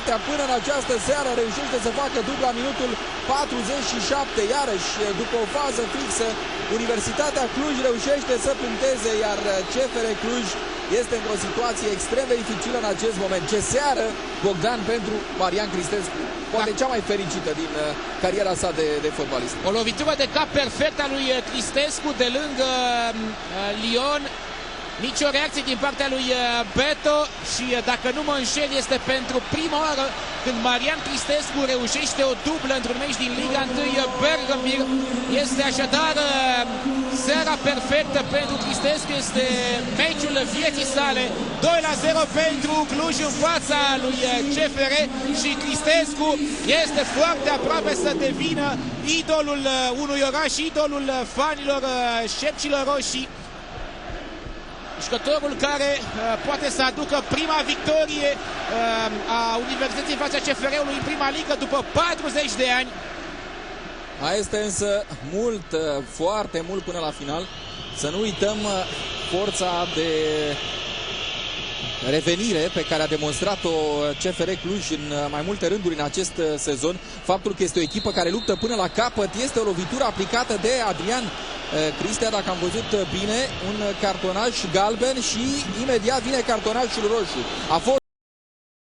Universitatea până în această seară reușește să facă dubla minutul 47. Iarăși, după o fază fixă, Universitatea Cluj reușește să puncteze, iar CFR Cluj este într-o situație extrem de dificilă în acest moment. Ce seară, Bogdan, pentru Marian Cristescu. Poate cea mai fericită din cariera sa de fotbalist. O lovitură de cap perfectă a lui Cristescu de lângă Lyon. Nici o reacție din partea lui Beto și, dacă nu mă înșel, este pentru prima oară când Marian Cristescu reușește o dublă într-un meci din Liga 1 Bergambir. Este așadar seara perfectă pentru Cristescu, este meciul vieții sale. 2-0 pentru Cluj în fața lui CFR și Cristescu este foarte aproape să devină idolul unui oraș, idolul fanilor șerpcilor roșii. Jucătorul care poate să aducă prima victorie a Universității în fața CFR-ului în prima ligă după 40 de ani. Mai este însă mult, foarte mult până la final. Să nu uităm forța de revenire pe care a demonstrat-o CFR Cluj în mai multe rânduri în acest sezon. Faptul că este o echipă care luptă până la capăt, este o lovitură aplicată de Adrian Cristea, dacă am văzut bine, un cartonaj galben și imediat vine cartonajul roșu. A fost